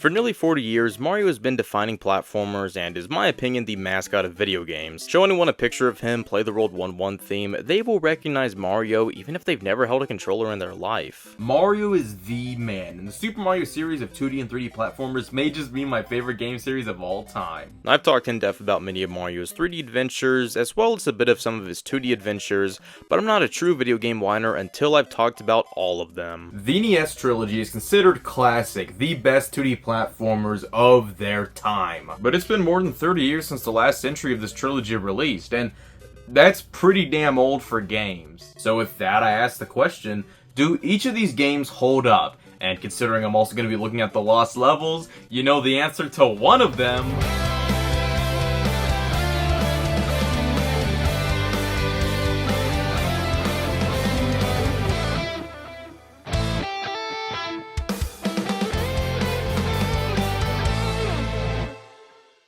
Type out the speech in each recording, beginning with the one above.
For nearly 40 years, Mario has been defining platformers and is, in my opinion, the mascot of video games. Show anyone a picture of him, play the World 1-1 theme, they will recognize Mario even if they've never held a controller in their life. Mario is the man, and the Super Mario series of 2D and 3D platformers may just be my favorite game series of all time. I've talked in depth about many of Mario's 3D adventures, as well as a bit of some of his 2D adventures, but I'm not a true video game whiner until I've talked about all of them. The NES trilogy is considered classic, the best 2D platformers of their time. But it's been more than 30 years since the last entry of this trilogy released, and that's pretty damn old for games. So with that, I ask the question, do each of these games hold up? And considering I'm also going to be looking at the lost levels, you know the answer to one of them.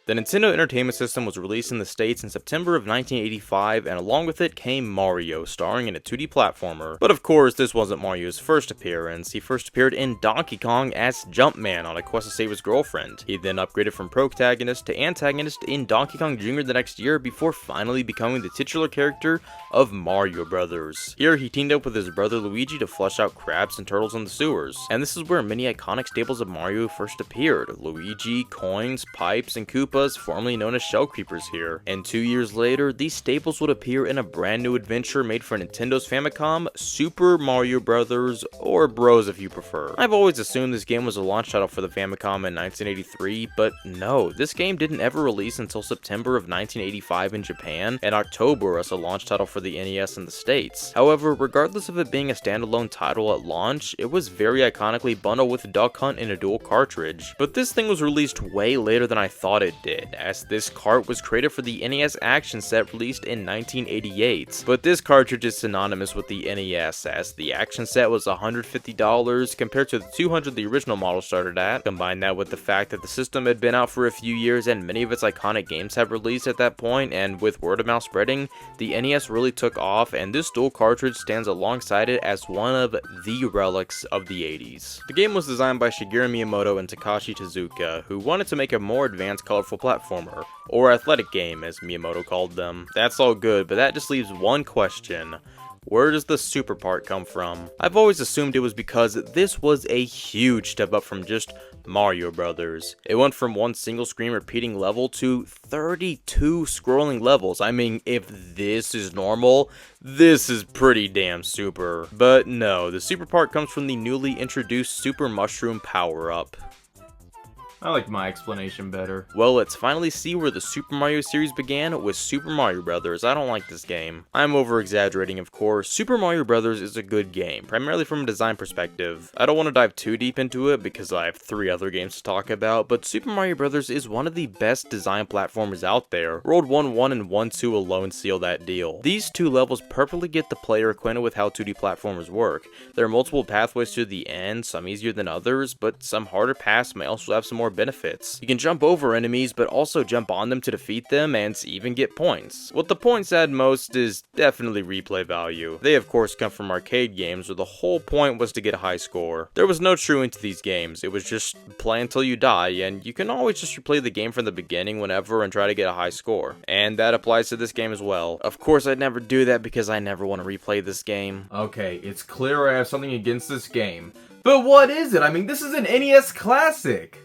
The Nintendo Entertainment System was released in the States in September of 1985, and along with it came Mario, starring in a 2D platformer. But of course, this wasn't Mario's first appearance. He first appeared in Donkey Kong as Jumpman on a quest to save his girlfriend. He then upgraded from protagonist to antagonist in Donkey Kong Jr. the next year before finally becoming the titular character of Mario Brothers. Here, he teamed up with his brother Luigi to flush out crabs and turtles in the sewers. And this is where many iconic staples of Mario first appeared. Luigi, coins, pipes, and Koopas, formerly known as shell creepers here. And 2 years later, these staples would appear in a brand new adventure made for Nintendo's Famicom, Super Mario Brothers, or Bros if you prefer. I've always assumed this game was a launch title for the Famicom in 1983, but no, this game didn't ever release until September of 1985 in Japan, and October as a launch title for the NES in the States. However, regardless of it being a standalone title at launch, it was very iconically bundled with Duck Hunt in a dual cartridge. But this thing was released way later than I thought it did, as this cart was created for the NES action set released in 1988. But this cartridge is synonymous with the NES, as the action set was $150 compared to the $200 the original model started at. Combine that with the fact that the system had been out for a few years and many of its iconic games have released at that point, and with word of mouth spreading, the NES really took off, and this dual cartridge stands alongside it as one of the relics of the 80s. The game was designed by Shigeru Miyamoto and Takashi Tezuka, who wanted to make a more advanced, colorful platformer, or athletic game as Miyamoto called them. That's all good, but that just leaves one question. Where does the super part come from? I've always assumed it was because this was a huge step up from just Mario Brothers. It went from one single screen repeating level to 32 scrolling levels. I mean, if this is normal, this is pretty damn super. But no, the super part comes from the newly introduced Super Mushroom power-up. I like my explanation better. Well, let's finally see where the Super Mario series began with Super Mario Brothers. I don't like this game. I'm over-exaggerating, of course. Super Mario Brothers is a good game, primarily from a design perspective. I don't want to dive too deep into it because I have 3 other games to talk about, but Super Mario Brothers is one of the best design platformers out there. World 1-1 and 1-2 alone seal that deal. These 2 levels perfectly get the player acquainted with how 2D platformers work. There are multiple pathways to the end, some easier than others, but some harder paths may also have some more benefits. You can jump over enemies, but also jump on them to defeat them and even get points. What the points add most is definitely replay value. They of course come from arcade games where the whole point was to get a high score. There was no truing to these games, it was just play until you die, and you can always just replay the game from the beginning whenever and try to get a high score. And that applies to this game as well. Of course I'd never do that because I never want to replay this game. Okay, it's clear I have something against this game. But what is it? I mean, this is an NES classic!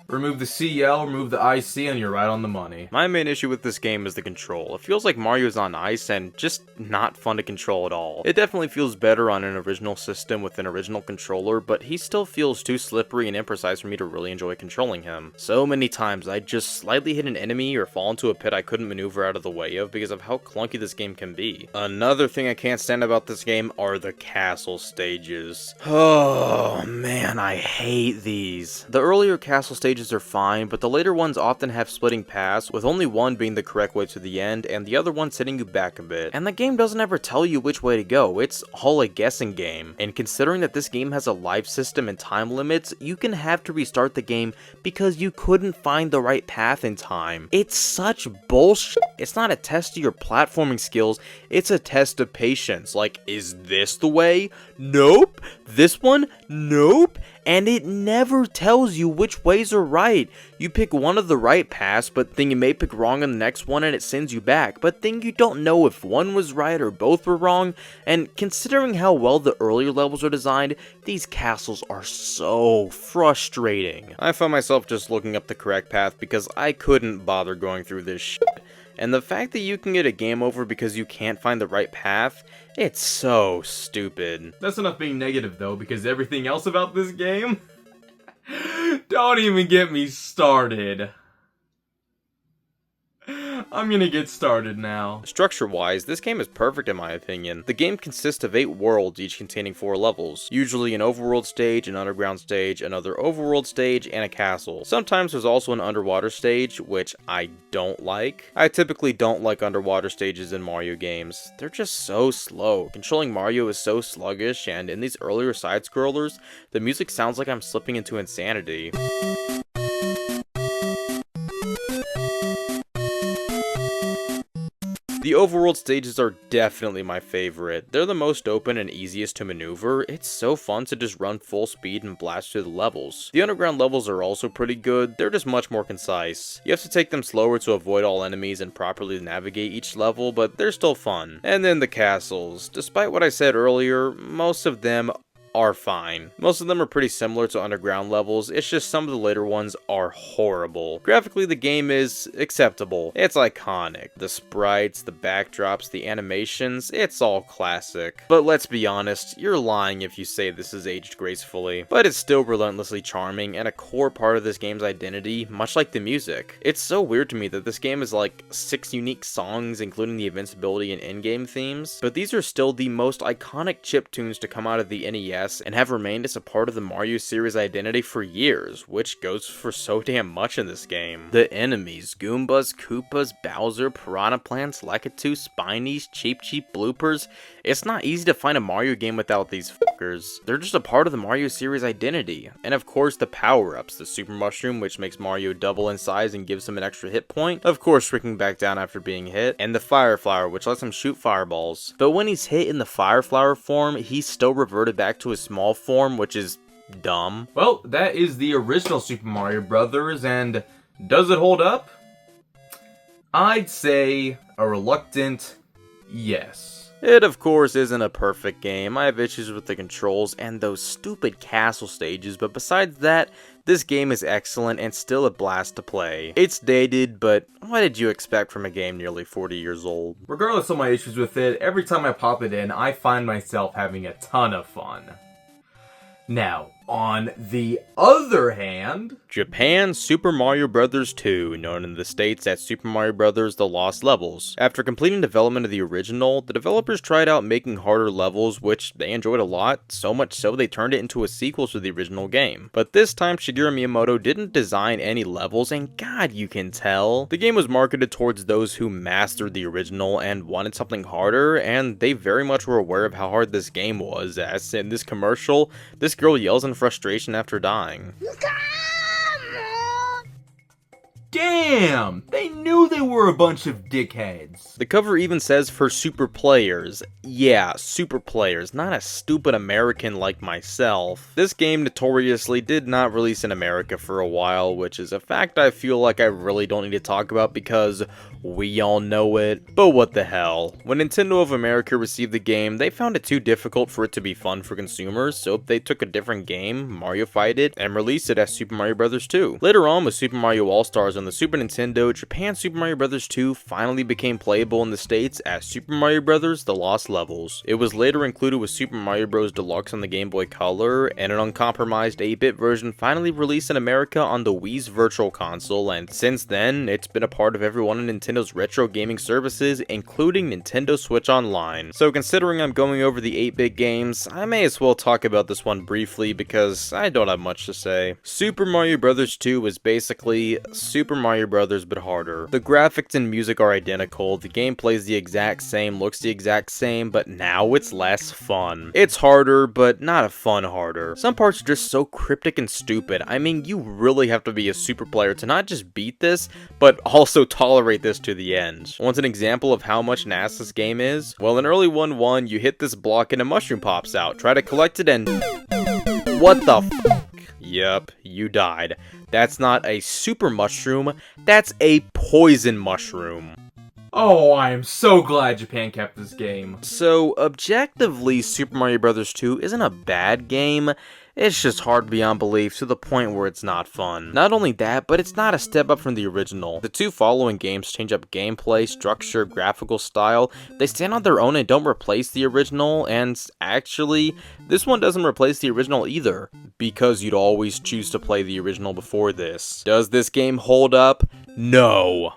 Remove the CL, remove the IC, and you're right on the money. My main issue with this game is the control. It feels like Mario's on ice and just not fun to control at all. It definitely feels better on an original system with an original controller, but he still feels too slippery and imprecise for me to really enjoy controlling him. So many times I just slightly hit an enemy or fall into a pit I couldn't maneuver out of the way of because of how clunky this game can be. Another thing I can't stand about this game are the castle stages. Oh man, I hate these. The earlier castle stages are fine, but the later ones often have splitting paths, with only one being the correct way to the end, and the other one setting you back a bit. And the game doesn't ever tell you which way to go, it's all a guessing game. And considering that this game has a life system and time limits, you can have to restart the game because you couldn't find the right path in time. It's such bullshit. It's not a test of your platforming skills, it's a test of patience. Like, is this the way? Nope. This one? Nope. and it never tells you which ways are right. You pick one of the right paths, but then you may pick wrong on the next one and it sends you back, but then you don't know if one was right or both were wrong, and considering how well the earlier levels are designed, these castles are so frustrating. I found myself just looking up the correct path because I couldn't bother going through this shit. And the fact that you can get a game over because you can't find the right path, it's so stupid. That's enough being negative though, because everything else about this game? Don't even get me started. I'm gonna get started now. Structure-wise, this game is perfect in my opinion. The game consists of 8 worlds, each containing 4 levels. Usually an overworld stage, an underground stage, another overworld stage, and a castle. Sometimes there's also an underwater stage, which I don't like. I typically don't like underwater stages in Mario games. They're just so slow. Controlling Mario is so sluggish, and in these earlier side-scrollers, the music sounds like I'm slipping into insanity. The overworld stages are definitely my favorite. They're the most open and easiest to maneuver. It's so fun to just run full speed and blast through the levels. The underground levels are also pretty good. They're just much more concise. You have to take them slower to avoid all enemies and properly navigate each level, but they're still fun. And then the castles. Despite what I said earlier, most of them are fine. Most of them are pretty similar to underground levels, it's just some of the later ones are horrible. Graphically, the game is acceptable. It's iconic. The sprites, the backdrops, the animations, it's all classic. But let's be honest, you're lying if you say this is aged gracefully. But it's still relentlessly charming and a core part of this game's identity, much like the music. It's so weird to me that this game is like 6 unique songs, including the invincibility and in-game themes, but these are still the most iconic chiptunes to come out of the NES and have remained as a part of the Mario series identity for years, which goes for so damn much in this game. The enemies, Goombas, Koopas, Bowser, Piranha Plants, Lakitu, Spinies, Cheep Bloopers, it's not easy to find a Mario game without these fuckers. They're just a part of the Mario series identity. And of course the power-ups, the Super Mushroom, which makes Mario double in size and gives him an extra hit point, of course shrinking back down after being hit, and the Fire Flower, which lets him shoot fireballs. But when he's hit in the Fire Flower form, he's still reverted back to his small form, which is dumb. Well, that is the original Super Mario Brothers, and does it hold up? I'd say a reluctant yes. It of course isn't a perfect game. I have issues with the controls and those stupid castle stages, but besides that, this game is excellent and still a blast to play. It's dated, but what did you expect from a game nearly 40 years old? Regardless of my issues with it, every time I pop it in, I find myself having a ton of fun. Now, on the other hand, Japan Super Mario Bros. 2, known in the States as Super Mario Bros. The Lost Levels. After completing development of the original, the developers tried out making harder levels, which they enjoyed a lot, so much so they turned it into a sequel to the original game. But this time, Shigeru Miyamoto didn't design any levels, and god, you can tell. The game was marketed towards those who mastered the original and wanted something harder, and they very much were aware of how hard this game was, as in this commercial, this girl yells in frustration after dying. Damn! They knew they were a bunch of dickheads. The cover even says for super players. Yeah, super players, not a stupid American like myself. This game notoriously did not release in America for a while, which is a fact I feel like I really don't need to talk about because we all know it. But what the hell. When Nintendo of America received the game, they found it too difficult for it to be fun for consumers, so they took a different game, Mario-fied it, and released it as Super Mario Bros. 2. Later on with Super Mario All-Stars on the Super Nintendo, Japan Super Mario Bros. 2 finally became playable in the States as Super Mario Bros. The Lost Levels. It was later included with Super Mario Bros. Deluxe on the Game Boy Color, and an uncompromised 8-bit version finally released in America on the Wii's Virtual Console, and since then, it's been a part of every one of Nintendo's retro gaming services, including Nintendo Switch Online. So considering I'm going over the 8-bit games, I may as well talk about this one briefly because I don't have much to say. Super Mario Bros. 2 is basically Super Mario Bros. But harder. The graphics and music are identical, the gameplay is the exact same, looks the exact same, but now it's less fun. It's harder, but not a fun harder. Some parts are just so cryptic and stupid. I mean, you really have to be a super player to not just beat this, but also tolerate this to the end. Want an example of how much NAS this game is? Well, in early 1-1, you hit this block and a mushroom pops out. Try to collect it and... what the f***? Yep, you died. That's not a super mushroom, that's a poison mushroom. Oh, I am so glad Japan kept this game. So, objectively, Super Mario Bros. 2 isn't a bad game, it's just hard beyond belief to the point where it's not fun. Not only that, but it's not a step up from the original. The two following games change up gameplay, structure, graphical style, they stand on their own and don't replace the original, and actually, this one doesn't replace the original either, because you'd always choose to play the original before this. Does this game hold up? No.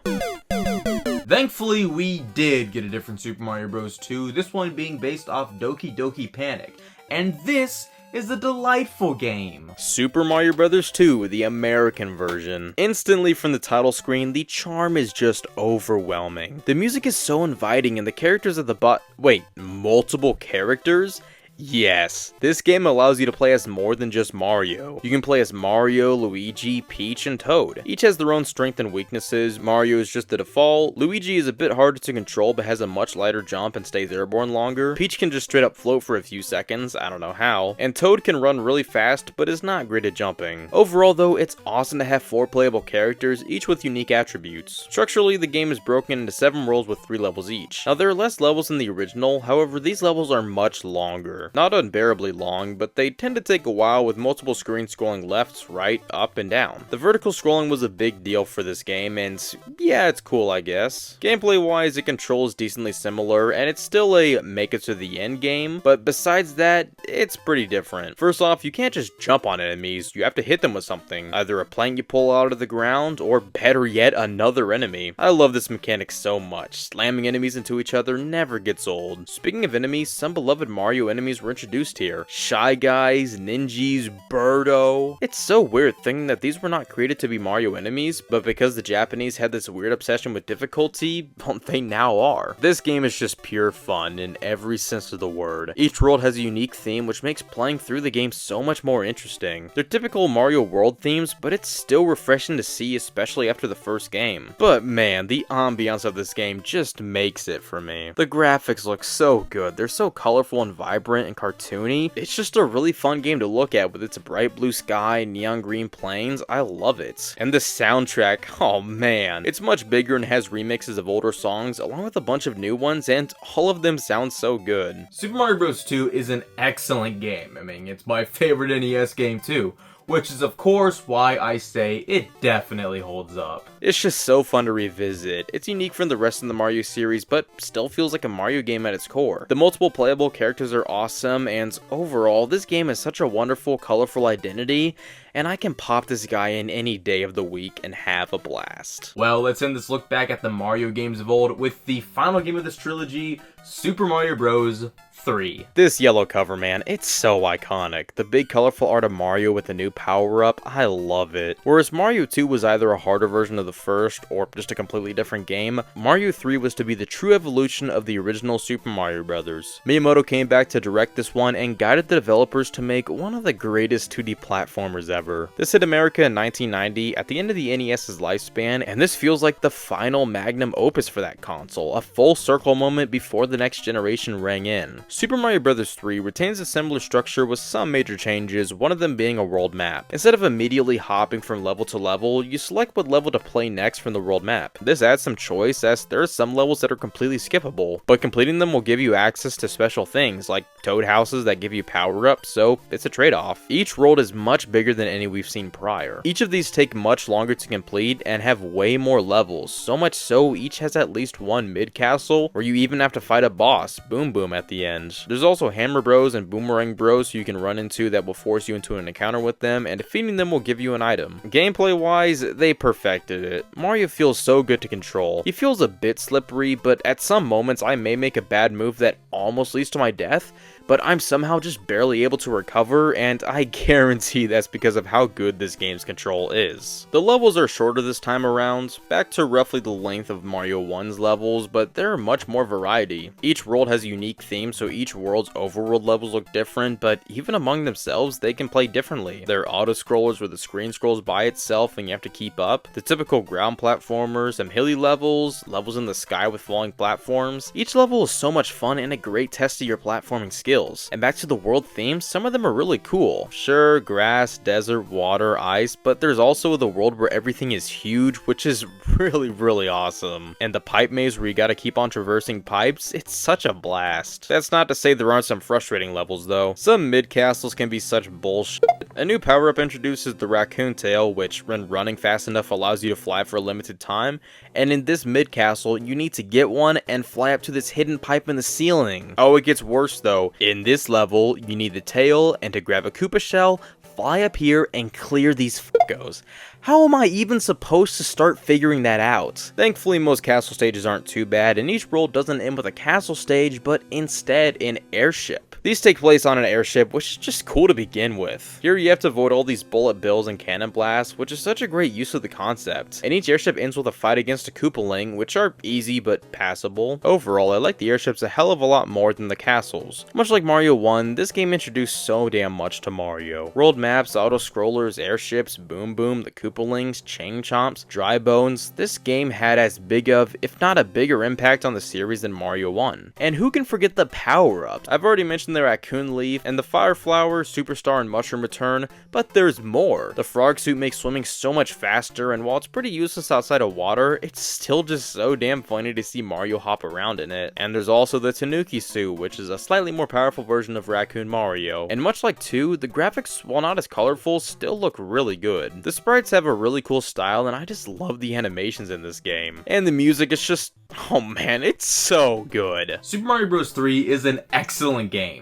Thankfully, we did get a different Super Mario Bros. 2, this one being based off Doki Doki Panic, and this is a delightful game. Super Mario Bros. 2, the American version. Instantly from the title screen, the charm is just overwhelming. The music is so inviting and the characters at the wait, multiple characters? Yes, this game allows you to play as more than just Mario. You can play as Mario, Luigi, Peach, and Toad. Each has their own strengths and weaknesses. Mario is just the default. Luigi is a bit harder to control but has a much lighter jump and stays airborne longer. Peach can just straight up float for a few seconds, I don't know how. And Toad can run really fast but is not great at jumping. Overall though, it's awesome to have 4 playable characters, each with unique attributes. Structurally, the game is broken into 7 worlds with 3 levels each. Now there are less levels in the original, however these levels are much longer. Not unbearably long, but they tend to take a while with multiple screens scrolling left, right, up, and down. The vertical scrolling was a big deal for this game, and yeah, it's cool I guess. Gameplay wise, it controls decently similar, and it's still a make it to the end game, but besides that, it's pretty different. First off, you can't just jump on enemies, you have to hit them with something, either a plank you pull out of the ground, or better yet, another enemy. I love this mechanic so much. Slamming enemies into each other never gets old. Speaking of enemies, some beloved Mario enemies were introduced here. Shy Guys, Ninjas, Birdo. It's so weird thinking that these were not created to be Mario enemies, but because the Japanese had this weird obsession with difficulty, well, they now are. This game is just pure fun in every sense of the word. Each world has a unique theme which makes playing through the game so much more interesting. They're typical Mario world themes, but it's still refreshing to see, especially after the first game. But man, the ambiance of this game just makes it for me. The graphics look so good, they're so colorful and vibrant and cartoony. It's just a really fun game to look at with its bright blue sky, neon green plains. I love it. And the soundtrack, oh man, it's much bigger and has remixes of older songs along with a bunch of new ones, and all of them sound so good. Super Mario Bros. 2 is an excellent game. I mean, it's my favorite NES game too, which is of course why I say it definitely holds up. It's just so fun to revisit. It's unique from the rest of the Mario series, but still feels like a Mario game at its core. The multiple playable characters are awesome, and overall, this game has such a wonderful, colorful identity, and I can pop this guy in any day of the week and have a blast. Well, let's end this look back at the Mario games of old with the final game of this trilogy, Super Mario Bros. 3. This yellow cover, man, it's so iconic. The big colorful art of Mario with a new power-up, I love it. Whereas Mario 2 was either a harder version of the first, or just a completely different game, Mario 3 was to be the true evolution of the original Super Mario Bros. Miyamoto came back to direct this one and guided the developers to make one of the greatest 2D platformers ever. This hit America in 1990 at the end of the NES's lifespan, and this feels like the final magnum opus for that console, a full circle moment before the next generation rang in. Super Mario Bros. 3 retains a similar structure with some major changes, one of them being a world map. Instead of immediately hopping from level to level, you select what level to play next from the world map. This adds some choice as there are some levels that are completely skippable, but completing them will give you access to special things like toad houses that give you power-ups, so it's a trade-off. Each world is much bigger than any we've seen prior. Each of these take much longer to complete and have way more levels, so much so each has at least one mid-castle where you even have to fight a boss, Boom Boom, at the end. There's also Hammer Bros and Boomerang Bros who you can run into that will force you into an encounter with them, and defeating them will give you an item. Gameplay wise, they perfected it. Mario feels so good to control. He feels a bit slippery, but at some moments I may make a bad move that almost leads to my death, but I'm somehow just barely able to recover, and I guarantee that's because of how good this game's control is. The levels are shorter this time around, back to roughly the length of Mario 1's levels, but there are much more variety. Each world has a unique theme, so each world's overworld levels look different, but even among themselves, they can play differently. There are auto-scrollers where the screen scrolls by itself and you have to keep up, the typical ground platformers, some hilly levels, levels in the sky with falling platforms. Each level is so much fun and a great test of your platforming skills. hills. And back to the world themes, some of them are really cool. Sure, grass, desert, water, ice, but there's also the world where everything is huge, which is really awesome. And the pipe maze where you gotta keep on traversing pipes, it's such a blast. That's not to say there aren't some frustrating levels though. Some mid-castles can be such bullshit. A new power-up introduces the raccoon tail, which when running fast enough allows you to fly for a limited time, and in this mid-castle, you need to get one and fly up to this hidden pipe in the ceiling. Oh, it gets worse though. In this level, you need the tail, and to grab a Koopa shell, fly up here and clear these f***os. How am I even supposed to start figuring that out? Thankfully, most castle stages aren't too bad, and each world doesn't end with a castle stage, but instead an airship. These take place on an airship, which is just cool to begin with. Here you have to avoid all these bullet bills and cannon blasts, which is such a great use of the concept. And each airship ends with a fight against a Koopaling, which are easy but passable. Overall, I like the airships a hell of a lot more than the castles. Much like Mario 1, this game introduced so damn much to Mario. World maps, auto-scrollers, airships, Boom Boom, the Koopalings, Chain Chomps, Dry Bones, this game had as big of, if not a bigger impact on the series than Mario 1. And who can forget the power-ups? I've already mentioned the Raccoon Leaf, and the Fire Flower, Superstar, and Mushroom return, but there's more. The frog suit makes swimming so much faster, and while it's pretty useless outside of water, it's still just so damn funny to see Mario hop around in it. And there's also the Tanuki suit, which is a slightly more powerful version of Raccoon Mario. And much like 2, the graphics, while not as colorful, still look really good. The sprites have a really cool style, and I just love the animations in this game. And the music is just, oh man, it's so good. Super Mario Bros. 3 is an excellent game,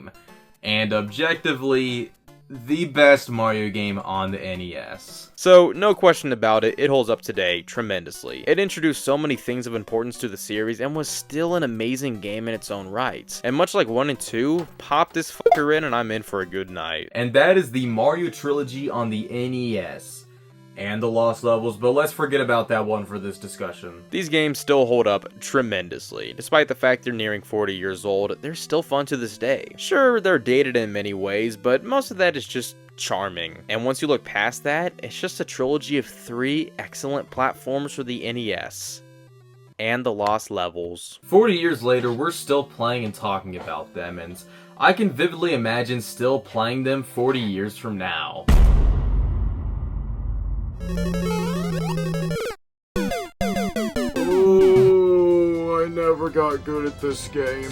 and objectively, the best Mario game on the NES. So, no question about it, it holds up today tremendously. It introduced so many things of importance to the series and was still an amazing game in its own right. And much like 1 and 2, pop this fucker in and I'm in for a good night. And that is the Mario trilogy on the NES. And the Lost Levels, but let's forget about that one for this discussion. These games still hold up tremendously. Despite the fact they're nearing 40 years old, they're still fun to this day. Sure, they're dated in many ways, but most of that is just charming. And once you look past that, it's just a trilogy of 3 excellent platforms for the NES. And the Lost Levels. 40 years later, we're still playing and talking about them, and I can vividly imagine still playing them 40 years from now. Oh, I never got good at this game.